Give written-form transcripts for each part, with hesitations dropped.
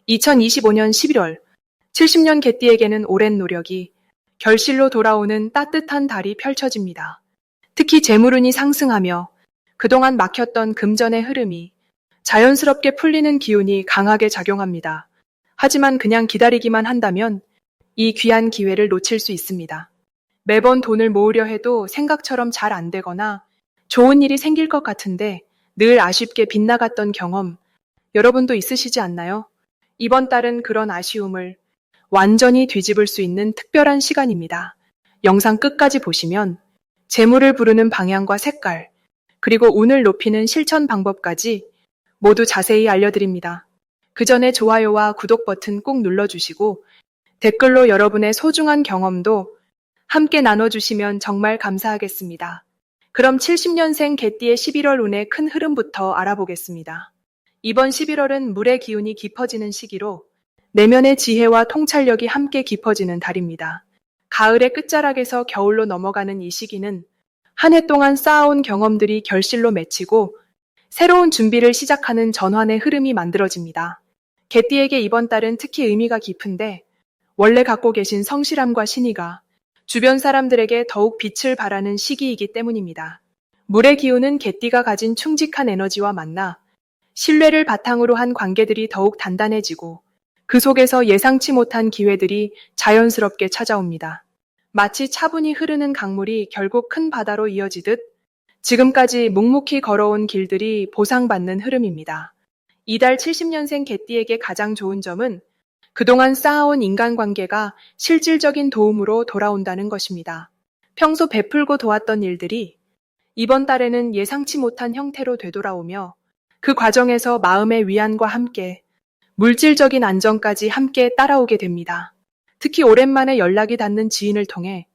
2025년 11월, 70년 개띠에게는 오랜 노력이 결실로 돌아오는 따뜻한 달이 펼쳐집니다. 특히 재물운이 상승하며 그동안 막혔던 금전의 흐름이 자연스럽게 풀리는 기운이 강하게 작용합니다. 하지만 그냥 기다리기만 한다면 이 귀한 기회를 놓칠 수 있습니다. 매번 돈을 모으려 해도 생각처럼 잘 안 되거나 좋은 일이 생길 것 같은데 늘 아쉽게 빗나갔던 경험, 여러분도 있으시지 않나요? 이번 달은 그런 아쉬움을 완전히 뒤집을 수 있는 특별한 시간입니다. 영상 끝까지 보시면 재물을 부르는 방향과 색깔, 그리고 운을 높이는 실천 방법까지 모두 자세히 알려드립니다. 그 전에 좋아요와 구독 버튼 꼭 눌러주시고 댓글로 여러분의 소중한 경험도 함께 나눠주시면 정말 감사하겠습니다. 그럼 70년생 개띠의 11월 운의 큰 흐름부터 알아보겠습니다. 이번 11월은 물의 기운이 깊어지는 시기로 내면의 지혜와 통찰력이 함께 깊어지는 달입니다. 가을의 끝자락에서 겨울로 넘어가는 이 시기는 한 해 동안 쌓아온 경험들이 결실로 맺히고 새로운 준비를 시작하는 전환의 흐름이 만들어집니다. 개띠에게 이번 달은 특히 의미가 깊은데 원래 갖고 계신 성실함과 신의가 주변 사람들에게 더욱 빛을 발하는 시기이기 때문입니다. 물의 기운은 개띠가 가진 충직한 에너지와 만나 신뢰를 바탕으로 한 관계들이 더욱 단단해지고 그 속에서 예상치 못한 기회들이 자연스럽게 찾아옵니다. 마치 차분히 흐르는 강물이 결국 큰 바다로 이어지듯 지금까지 묵묵히 걸어온 길들이 보상받는 흐름입니다. 이달 70년생 개띠에게 가장 좋은 점은 그동안 쌓아온 인간관계가 실질적인 도움으로 돌아온다는 것입니다. 평소 베풀고 도왔던 일들이 이번 달에는 예상치 못한 형태로 되돌아오며 그 과정에서 마음의 위안과 함께 물질적인 안정까지 함께 따라오게 됩니다. 특히 오랜만에 연락이 닿는 지인을 통해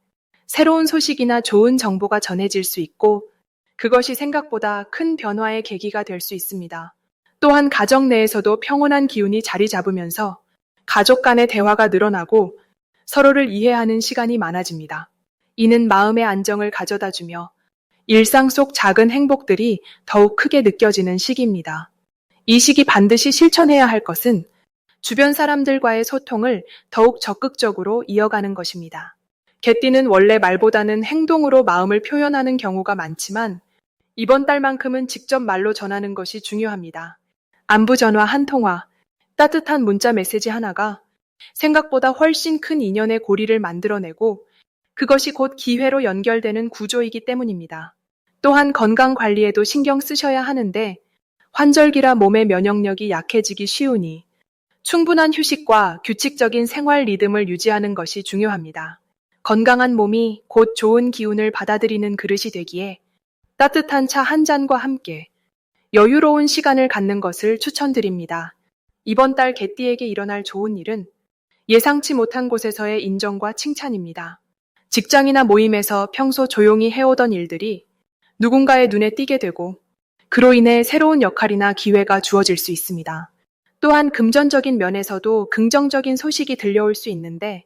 새로운 소식이나 좋은 정보가 전해질 수 있고 그것이 생각보다 큰 변화의 계기가 될 수 있습니다. 또한 가정 내에서도 평온한 기운이 자리 잡으면서 가족 간의 대화가 늘어나고 서로를 이해하는 시간이 많아집니다. 이는 마음의 안정을 가져다주며 일상 속 작은 행복들이 더욱 크게 느껴지는 시기입니다. 이 시기 반드시 실천해야 할 것은 주변 사람들과의 소통을 더욱 적극적으로 이어가는 것입니다. 개띠는 원래 말보다는 행동으로 마음을 표현하는 경우가 많지만 이번 달만큼은 직접 말로 전하는 것이 중요합니다. 안부 전화 한 통화, 따뜻한 문자 메시지 하나가 생각보다 훨씬 큰 인연의 고리를 만들어내고 그것이 곧 기회로 연결되는 구조이기 때문입니다. 또한 건강 관리에도 신경 쓰셔야 하는데 환절기라 몸의 면역력이 약해지기 쉬우니 충분한 휴식과 규칙적인 생활 리듬을 유지하는 것이 중요합니다. 건강한 몸이 곧 좋은 기운을 받아들이는 그릇이 되기에 따뜻한 차 한 잔과 함께 여유로운 시간을 갖는 것을 추천드립니다. 이번 달 개띠에게 일어날 좋은 일은 예상치 못한 곳에서의 인정과 칭찬입니다. 직장이나 모임에서 평소 조용히 해오던 일들이 누군가의 눈에 띄게 되고 그로 인해 새로운 역할이나 기회가 주어질 수 있습니다. 또한 금전적인 면에서도 긍정적인 소식이 들려올 수 있는데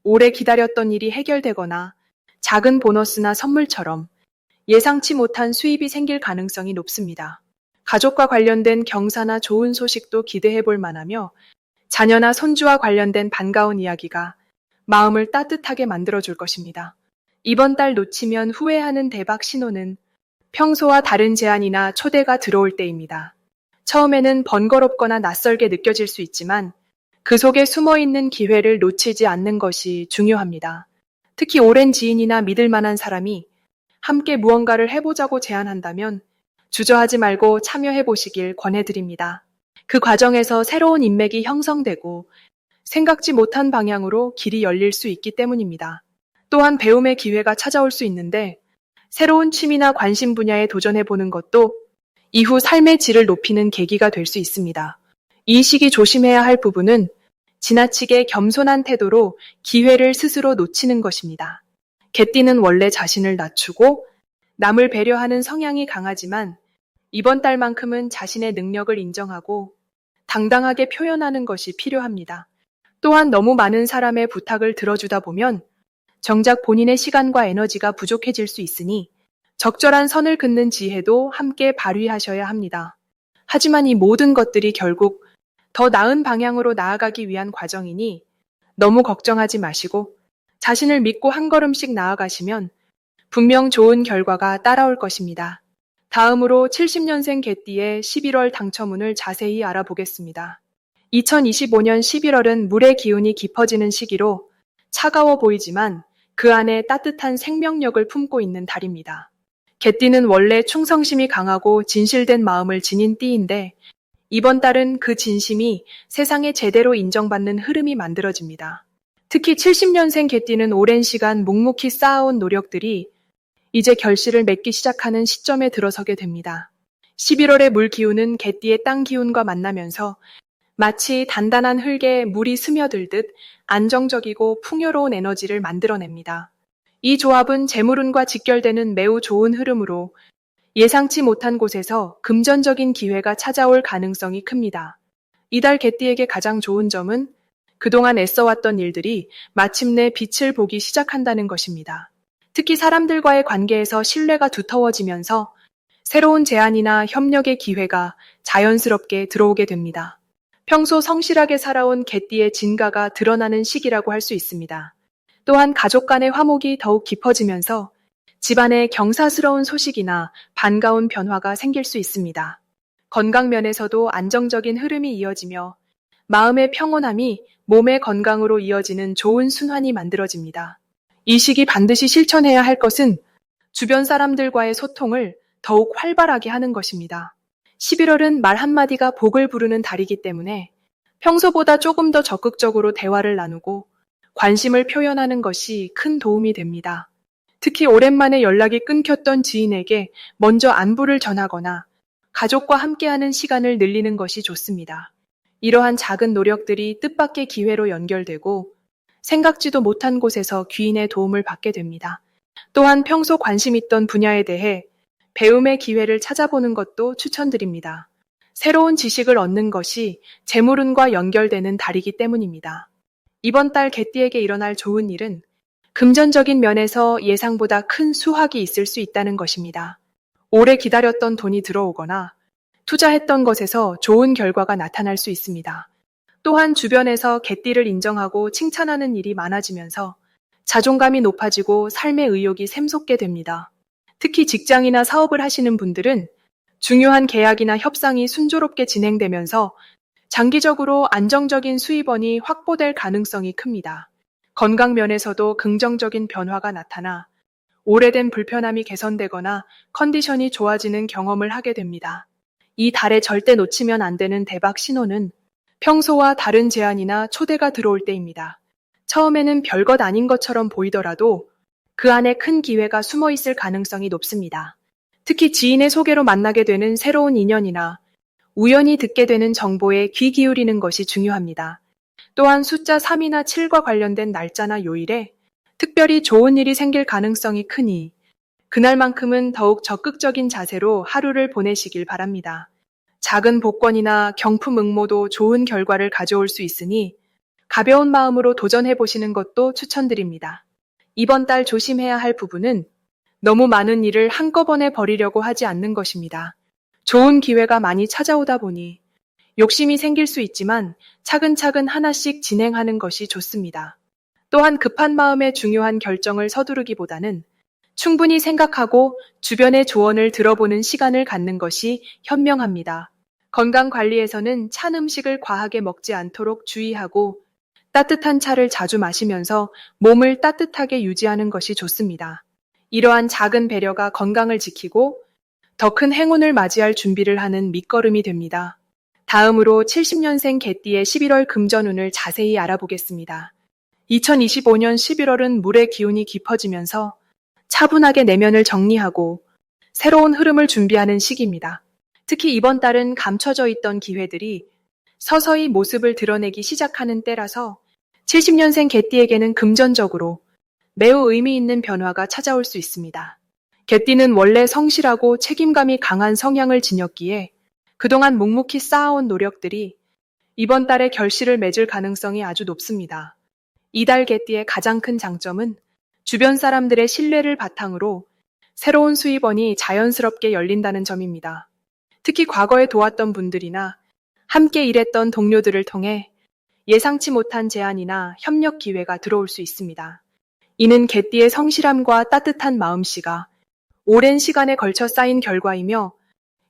오래 기다렸던 일이 해결되거나 작은 보너스나 선물처럼 예상치 못한 수입이 생길 가능성이 높습니다. 가족과 관련된 경사나 좋은 소식도 기대해 볼 만하며 자녀나 손주와 관련된 반가운 이야기가 마음을 따뜻하게 만들어줄 것입니다. 이번 달 놓치면 후회하는 대박 신호는 평소와 다른 제안이나 초대가 들어올 때입니다. 처음에는 번거롭거나 낯설게 느껴질 수 있지만 그 속에 숨어있는 기회를 놓치지 않는 것이 중요합니다. 특히 오랜 지인이나 믿을 만한 사람이 함께 무언가를 해보자고 제안한다면 주저하지 말고 참여해보시길 권해드립니다. 그 과정에서 새로운 인맥이 형성되고 생각지 못한 방향으로 길이 열릴 수 있기 때문입니다. 또한 배움의 기회가 찾아올 수 있는데 새로운 취미나 관심 분야에 도전해보는 것도 이후 삶의 질을 높이는 계기가 될 수 있습니다. 이 시기 조심해야 할 부분은 지나치게 겸손한 태도로 기회를 스스로 놓치는 것입니다. 개띠는 원래 자신을 낮추고 남을 배려하는 성향이 강하지만 이번 달만큼은 자신의 능력을 인정하고 당당하게 표현하는 것이 필요합니다. 또한 너무 많은 사람의 부탁을 들어주다 보면 정작 본인의 시간과 에너지가 부족해질 수 있으니 적절한 선을 긋는 지혜도 함께 발휘하셔야 합니다. 하지만 이 모든 것들이 결국 더 나은 방향으로 나아가기 위한 과정이니 너무 걱정하지 마시고 자신을 믿고 한 걸음씩 나아가시면 분명 좋은 결과가 따라올 것입니다. 다음으로 70년생 개띠의 11월 당첨운을 자세히 알아보겠습니다. 2025년 11월은 물의 기운이 깊어지는 시기로 차가워 보이지만 그 안에 따뜻한 생명력을 품고 있는 달입니다. 개띠는 원래 충성심이 강하고 진실된 마음을 지닌 띠인데 이번 달은 그 진심이 세상에 제대로 인정받는 흐름이 만들어집니다. 특히 70년생 개띠는 오랜 시간 묵묵히 쌓아온 노력들이 이제 결실을 맺기 시작하는 시점에 들어서게 됩니다. 11월의 물 기운은 개띠의 땅 기운과 만나면서 마치 단단한 흙에 물이 스며들듯 안정적이고 풍요로운 에너지를 만들어냅니다. 이 조합은 재물운과 직결되는 매우 좋은 흐름으로 예상치 못한 곳에서 금전적인 기회가 찾아올 가능성이 큽니다. 이달 개띠에게 가장 좋은 점은 그동안 애써왔던 일들이 마침내 빛을 보기 시작한다는 것입니다. 특히 사람들과의 관계에서 신뢰가 두터워지면서 새로운 제안이나 협력의 기회가 자연스럽게 들어오게 됩니다. 평소 성실하게 살아온 개띠의 진가가 드러나는 시기라고 할 수 있습니다. 또한 가족 간의 화목이 더욱 깊어지면서 집안에 경사스러운 소식이나 반가운 변화가 생길 수 있습니다. 건강 면에서도 안정적인 흐름이 이어지며 마음의 평온함이 몸의 건강으로 이어지는 좋은 순환이 만들어집니다. 이 시기 반드시 실천해야 할 것은 주변 사람들과의 소통을 더욱 활발하게 하는 것입니다. 11월은 말 한마디가 복을 부르는 달이기 때문에 평소보다 조금 더 적극적으로 대화를 나누고 관심을 표현하는 것이 큰 도움이 됩니다. 특히 오랜만에 연락이 끊겼던 지인에게 먼저 안부를 전하거나 가족과 함께하는 시간을 늘리는 것이 좋습니다. 이러한 작은 노력들이 뜻밖의 기회로 연결되고 생각지도 못한 곳에서 귀인의 도움을 받게 됩니다. 또한 평소 관심 있던 분야에 대해 배움의 기회를 찾아보는 것도 추천드립니다. 새로운 지식을 얻는 것이 재물운과 연결되는 달이기 때문입니다. 이번 달 개띠에게 일어날 좋은 일은 금전적인 면에서 예상보다 큰 수확이 있을 수 있다는 것입니다. 오래 기다렸던 돈이 들어오거나 투자했던 것에서 좋은 결과가 나타날 수 있습니다. 또한 주변에서 개띠를 인정하고 칭찬하는 일이 많아지면서 자존감이 높아지고 삶의 의욕이 샘솟게 됩니다. 특히 직장이나 사업을 하시는 분들은 중요한 계약이나 협상이 순조롭게 진행되면서 장기적으로 안정적인 수입원이 확보될 가능성이 큽니다. 건강 면에서도 긍정적인 변화가 나타나 오래된 불편함이 개선되거나 컨디션이 좋아지는 경험을 하게 됩니다. 이 달에 절대 놓치면 안 되는 대박 신호는 평소와 다른 제안이나 초대가 들어올 때입니다. 처음에는 별것 아닌 것처럼 보이더라도 그 안에 큰 기회가 숨어 있을 가능성이 높습니다. 특히 지인의 소개로 만나게 되는 새로운 인연이나 우연히 듣게 되는 정보에 귀 기울이는 것이 중요합니다. 또한 숫자 3이나 7과 관련된 날짜나 요일에 특별히 좋은 일이 생길 가능성이 크니 그날만큼은 더욱 적극적인 자세로 하루를 보내시길 바랍니다. 작은 복권이나 경품 응모도 좋은 결과를 가져올 수 있으니 가벼운 마음으로 도전해 보시는 것도 추천드립니다. 이번 달 조심해야 할 부분은 너무 많은 일을 한꺼번에 벌이려고 하지 않는 것입니다. 좋은 기회가 많이 찾아오다 보니 욕심이 생길 수 있지만 차근차근 하나씩 진행하는 것이 좋습니다. 또한 급한 마음에 중요한 결정을 서두르기보다는 충분히 생각하고 주변의 조언을 들어보는 시간을 갖는 것이 현명합니다. 건강 관리에서는 찬 음식을 과하게 먹지 않도록 주의하고 따뜻한 차를 자주 마시면서 몸을 따뜻하게 유지하는 것이 좋습니다. 이러한 작은 배려가 건강을 지키고 더 큰 행운을 맞이할 준비를 하는 밑거름이 됩니다. 다음으로 70년생 개띠의 11월 금전운을 자세히 알아보겠습니다. 2025년 11월은 물의 기운이 깊어지면서 차분하게 내면을 정리하고 새로운 흐름을 준비하는 시기입니다. 특히 이번 달은 감춰져 있던 기회들이 서서히 모습을 드러내기 시작하는 때라서 70년생 개띠에게는 금전적으로 매우 의미 있는 변화가 찾아올 수 있습니다. 개띠는 원래 성실하고 책임감이 강한 성향을 지녔기에 그동안 묵묵히 쌓아온 노력들이 이번 달에 결실을 맺을 가능성이 아주 높습니다. 이달 개띠의 가장 큰 장점은 주변 사람들의 신뢰를 바탕으로 새로운 수입원이 자연스럽게 열린다는 점입니다. 특히 과거에 도왔던 분들이나 함께 일했던 동료들을 통해 예상치 못한 제안이나 협력 기회가 들어올 수 있습니다. 이는 개띠의 성실함과 따뜻한 마음씨가 오랜 시간에 걸쳐 쌓인 결과이며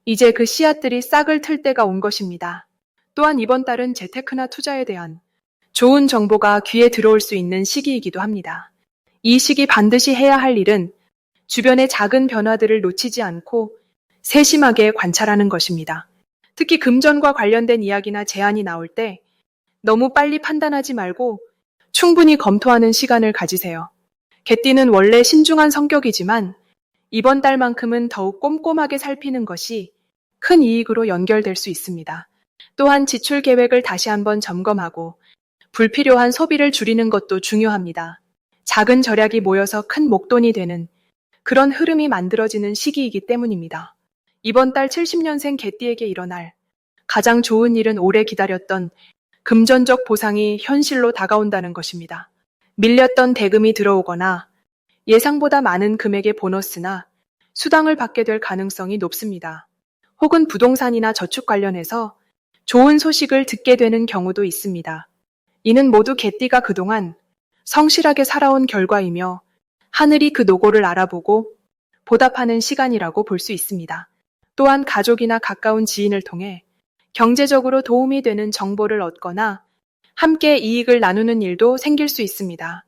이제 그 씨앗들이 싹을 틀 때가 온 것입니다. 또한 이번 달은 재테크나 투자에 대한 좋은 정보가 귀에 들어올 수 있는 시기이기도 합니다. 이 시기 반드시 해야 할 일은 주변의 작은 변화들을 놓치지 않고 세심하게 관찰하는 것입니다. 특히 금전과 관련된 이야기나 제안이 나올 때 너무 빨리 판단하지 말고 충분히 검토하는 시간을 가지세요. 개띠는 원래 신중한 성격이지만 이번 달만큼은 더욱 꼼꼼하게 살피는 것이 큰 이익으로 연결될 수 있습니다. 또한 지출 계획을 다시 한번 점검하고 불필요한 소비를 줄이는 것도 중요합니다. 작은 절약이 모여서 큰 목돈이 되는 그런 흐름이 만들어지는 시기이기 때문입니다. 이번 달 70년생 개띠에게 일어날 가장 좋은 일은 오래 기다렸던 금전적 보상이 현실로 다가온다는 것입니다. 밀렸던 대금이 들어오거나 예상보다 많은 금액의 보너스나 수당을 받게 될 가능성이 높습니다. 혹은 부동산이나 저축 관련해서 좋은 소식을 듣게 되는 경우도 있습니다. 이는 모두 개띠가 그동안 성실하게 살아온 결과이며 하늘이 그 노고를 알아보고 보답하는 시간이라고 볼 수 있습니다. 또한 가족이나 가까운 지인을 통해 경제적으로 도움이 되는 정보를 얻거나 함께 이익을 나누는 일도 생길 수 있습니다.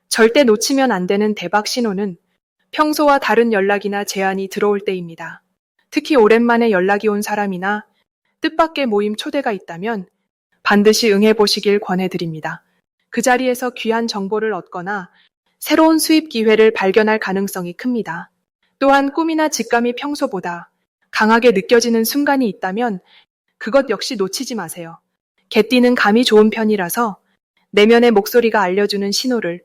절대 놓치면 안 되는 대박 신호는 평소와 다른 연락이나 제안이 들어올 때입니다. 특히 오랜만에 연락이 온 사람이나 뜻밖의 모임 초대가 있다면 반드시 응해보시길 권해드립니다. 그 자리에서 귀한 정보를 얻거나 새로운 수입 기회를 발견할 가능성이 큽니다. 또한 꿈이나 직감이 평소보다 강하게 느껴지는 순간이 있다면 그것 역시 놓치지 마세요. 개띠는 감이 좋은 편이라서 내면의 목소리가 알려주는 신호를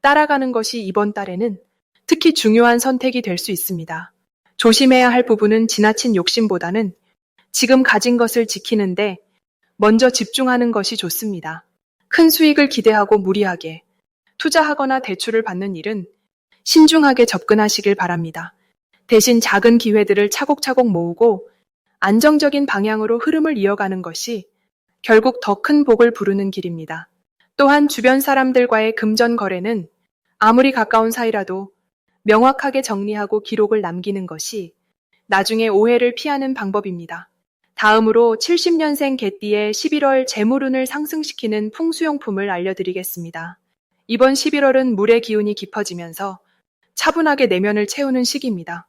따라가는 것이 이번 달에는 특히 중요한 선택이 될 수 있습니다. 조심해야 할 부분은 지나친 욕심보다는 지금 가진 것을 지키는데 먼저 집중하는 것이 좋습니다. 큰 수익을 기대하고 무리하게 투자하거나 대출을 받는 일은 신중하게 접근하시길 바랍니다. 대신 작은 기회들을 차곡차곡 모으고 안정적인 방향으로 흐름을 이어가는 것이 결국 더 큰 복을 부르는 길입니다. 또한 주변 사람들과의 금전 거래는 아무리 가까운 사이라도 명확하게 정리하고 기록을 남기는 것이 나중에 오해를 피하는 방법입니다. 다음으로 70년생 개띠의 11월 재물운을 상승시키는 풍수용품을 알려드리겠습니다. 이번 11월은 물의 기운이 깊어지면서 차분하게 내면을 채우는 시기입니다.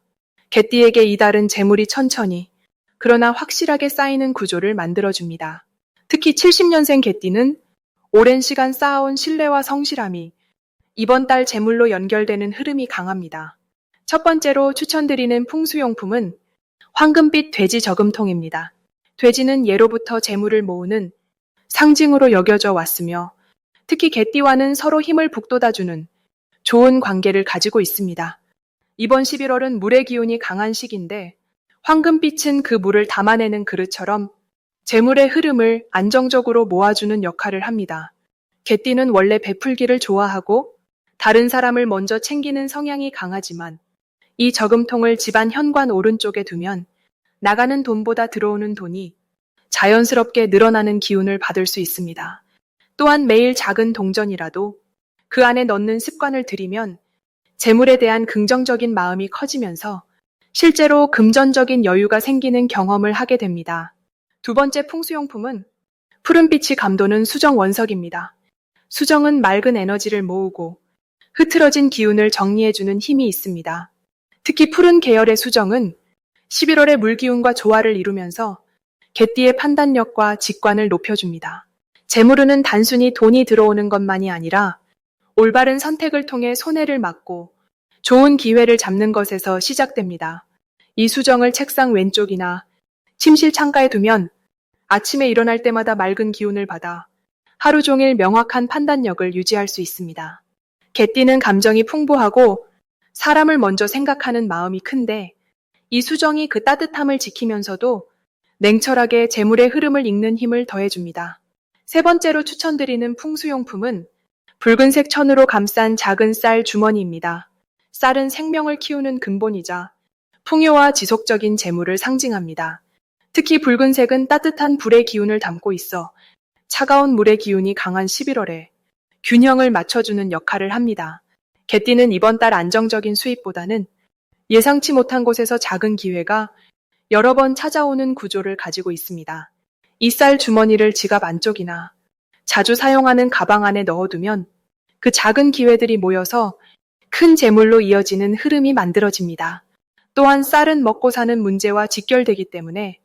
개띠에게 이달은 재물이 천천히 그러나 확실하게 쌓이는 구조를 만들어줍니다. 특히 70년생 개띠는 오랜 시간 쌓아온 신뢰와 성실함이 이번 달 재물로 연결되는 흐름이 강합니다. 첫 번째로 추천드리는 풍수용품은 황금빛 돼지 저금통입니다. 돼지는 예로부터 재물을 모으는 상징으로 여겨져 왔으며 특히 개띠와는 서로 힘을 북돋아주는 좋은 관계를 가지고 있습니다. 이번 11월은 물의 기운이 강한 시기인데 황금빛은 그 물을 담아내는 그릇처럼 재물의 흐름을 안정적으로 모아주는 역할을 합니다. 개띠는 원래 베풀기를 좋아하고 다른 사람을 먼저 챙기는 성향이 강하지만 이 저금통을 집안 현관 오른쪽에 두면 나가는 돈보다 들어오는 돈이 자연스럽게 늘어나는 기운을 받을 수 있습니다. 또한 매일 작은 동전이라도 그 안에 넣는 습관을 들이면 재물에 대한 긍정적인 마음이 커지면서 실제로 금전적인 여유가 생기는 경험을 하게 됩니다. 두 번째 풍수용품은 푸른빛이 감도는 수정 원석입니다. 수정은 맑은 에너지를 모으고 흐트러진 기운을 정리해주는 힘이 있습니다. 특히 푸른 계열의 수정은 11월의 물기운과 조화를 이루면서 개띠의 판단력과 직관을 높여줍니다. 재물운은 단순히 돈이 들어오는 것만이 아니라 올바른 선택을 통해 손해를 막고 좋은 기회를 잡는 것에서 시작됩니다. 이 수정을 책상 왼쪽이나 침실 창가에 두면 아침에 일어날 때마다 맑은 기운을 받아 하루 종일 명확한 판단력을 유지할 수 있습니다. 개띠는 감정이 풍부하고 사람을 먼저 생각하는 마음이 큰데 이 수정이 그 따뜻함을 지키면서도 냉철하게 재물의 흐름을 읽는 힘을 더해줍니다. 세 번째로 추천드리는 풍수용품은 붉은색 천으로 감싼 작은 쌀 주머니입니다. 쌀은 생명을 키우는 근본이자 풍요와 지속적인 재물을 상징합니다. 특히 붉은색은 따뜻한 불의 기운을 담고 있어 차가운 물의 기운이 강한 11월에 균형을 맞춰주는 역할을 합니다. 개띠는 이번 달 안정적인 수입보다는 예상치 못한 곳에서 작은 기회가 여러 번 찾아오는 구조를 가지고 있습니다. 이 쌀 주머니를 지갑 안쪽이나 자주 사용하는 가방 안에 넣어두면 그 작은 기회들이 모여서 큰 재물로 이어지는 흐름이 만들어집니다. 또한 쌀은 먹고 사는 문제와 직결되기 때문에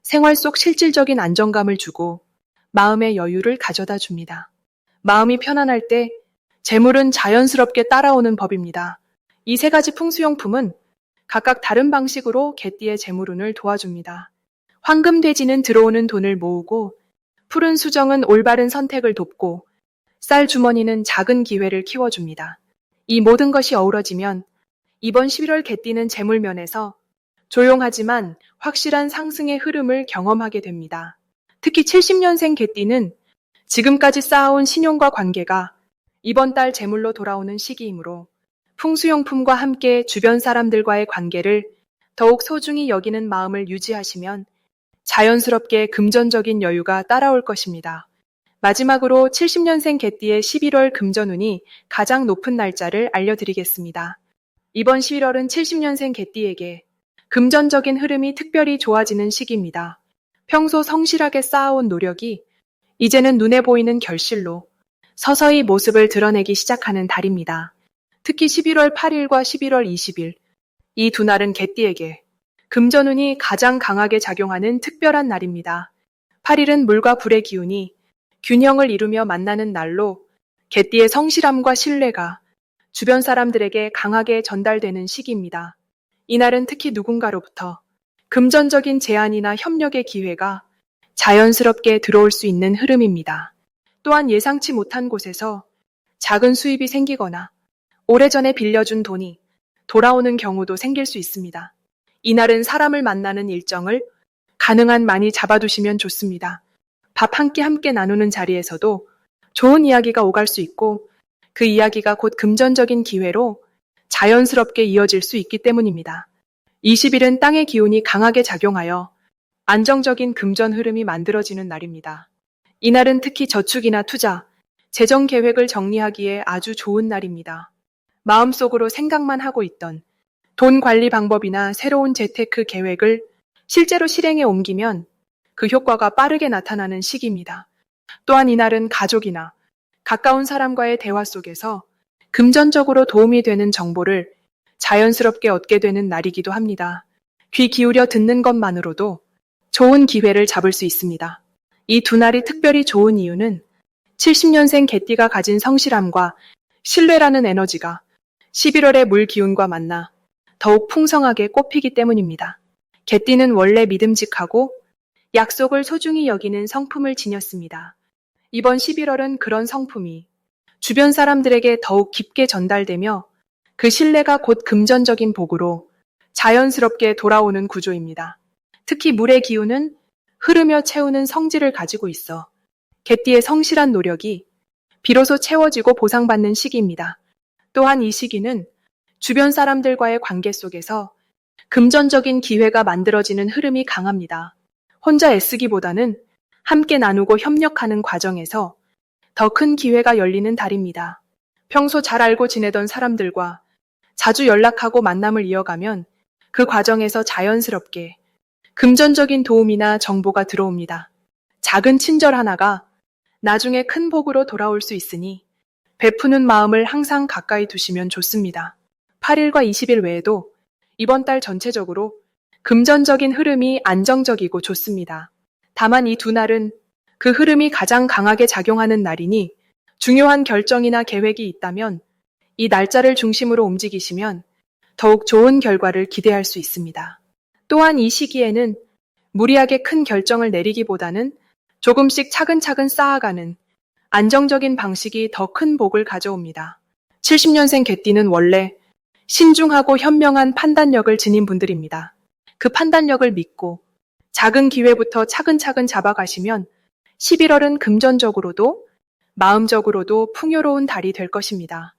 생활 속 실질적인 안정감을 주고 마음의 여유를 가져다 줍니다. 마음이 편안할 때 재물은 자연스럽게 따라오는 법입니다. 이 세 가지 풍수용품은 각각 다른 방식으로 개띠의 재물운을 도와줍니다. 황금돼지는 들어오는 돈을 모으고, 푸른 수정은 올바른 선택을 돕고, 쌀 주머니는 작은 기회를 키워줍니다. 이 모든 것이 어우러지면 이번 11월 개띠는 재물면에서 조용하지만 확실한 상승의 흐름을 경험하게 됩니다. 특히 70년생 개띠는 지금까지 쌓아온 신용과 관계가 이번 달 재물로 돌아오는 시기이므로 풍수용품과 함께 주변 사람들과의 관계를 더욱 소중히 여기는 마음을 유지하시면 자연스럽게 금전적인 여유가 따라올 것입니다. 마지막으로 70년생 개띠의 11월 금전운이 가장 높은 날짜를 알려드리겠습니다. 이번 11월은 70년생 개띠에게 금전적인 흐름이 특별히 좋아지는 시기입니다. 평소 성실하게 쌓아온 노력이 이제는 눈에 보이는 결실로 서서히 모습을 드러내기 시작하는 달입니다. 특히 11월 8일과 11월 20일, 이 두 날은 개띠에게 금전운이 가장 강하게 작용하는 특별한 날입니다. 8일은 물과 불의 기운이 균형을 이루며 만나는 날로 개띠의 성실함과 신뢰가 주변 사람들에게 강하게 전달되는 시기입니다. 이날은 특히 누군가로부터 금전적인 제안이나 협력의 기회가 자연스럽게 들어올 수 있는 흐름입니다. 또한 예상치 못한 곳에서 작은 수입이 생기거나 오래전에 빌려준 돈이 돌아오는 경우도 생길 수 있습니다. 이날은 사람을 만나는 일정을 가능한 많이 잡아두시면 좋습니다. 밥 한 끼 함께 나누는 자리에서도 좋은 이야기가 오갈 수 있고 그 이야기가 곧 금전적인 기회로 자연스럽게 이어질 수 있기 때문입니다. 20일은 땅의 기운이 강하게 작용하여 안정적인 금전 흐름이 만들어지는 날입니다. 이날은 특히 저축이나 투자, 재정 계획을 정리하기에 아주 좋은 날입니다. 마음속으로 생각만 하고 있던 돈 관리 방법이나 새로운 재테크 계획을 실제로 실행에 옮기면 그 효과가 빠르게 나타나는 시기입니다. 또한 이날은 가족이나 가까운 사람과의 대화 속에서 금전적으로 도움이 되는 정보를 자연스럽게 얻게 되는 날이기도 합니다. 귀 기울여 듣는 것만으로도 좋은 기회를 잡을 수 있습니다. 이 두 날이 특별히 좋은 이유는 70년생 개띠가 가진 성실함과 신뢰라는 에너지가 11월의 물 기운과 만나 더욱 풍성하게 꽃피기 때문입니다. 개띠는 원래 믿음직하고 약속을 소중히 여기는 성품을 지녔습니다. 이번 11월은 그런 성품이 주변 사람들에게 더욱 깊게 전달되며 그 신뢰가 곧 금전적인 복으로 자연스럽게 돌아오는 구조입니다. 특히 물의 기운은 흐르며 채우는 성질을 가지고 있어 개띠의 성실한 노력이 비로소 채워지고 보상받는 시기입니다. 또한 이 시기는 주변 사람들과의 관계 속에서 금전적인 기회가 만들어지는 흐름이 강합니다. 혼자 애쓰기보다는 함께 나누고 협력하는 과정에서 더 큰 기회가 열리는 달입니다. 평소 잘 알고 지내던 사람들과 자주 연락하고 만남을 이어가면 그 과정에서 자연스럽게 금전적인 도움이나 정보가 들어옵니다. 작은 친절 하나가 나중에 큰 복으로 돌아올 수 있으니 베푸는 마음을 항상 가까이 두시면 좋습니다. 8일과 20일 외에도 이번 달 전체적으로 금전적인 흐름이 안정적이고 좋습니다. 다만 이 두 날은 그 흐름이 가장 강하게 작용하는 날이니 중요한 결정이나 계획이 있다면 이 날짜를 중심으로 움직이시면 더욱 좋은 결과를 기대할 수 있습니다. 또한 이 시기에는 무리하게 큰 결정을 내리기보다는 조금씩 차근차근 쌓아가는 안정적인 방식이 더 큰 복을 가져옵니다. 70년생 개띠는 원래 신중하고 현명한 판단력을 지닌 분들입니다. 그 판단력을 믿고 작은 기회부터 차근차근 잡아가시면 11월은 금전적으로도 마음적으로도 풍요로운 달이 될 것입니다.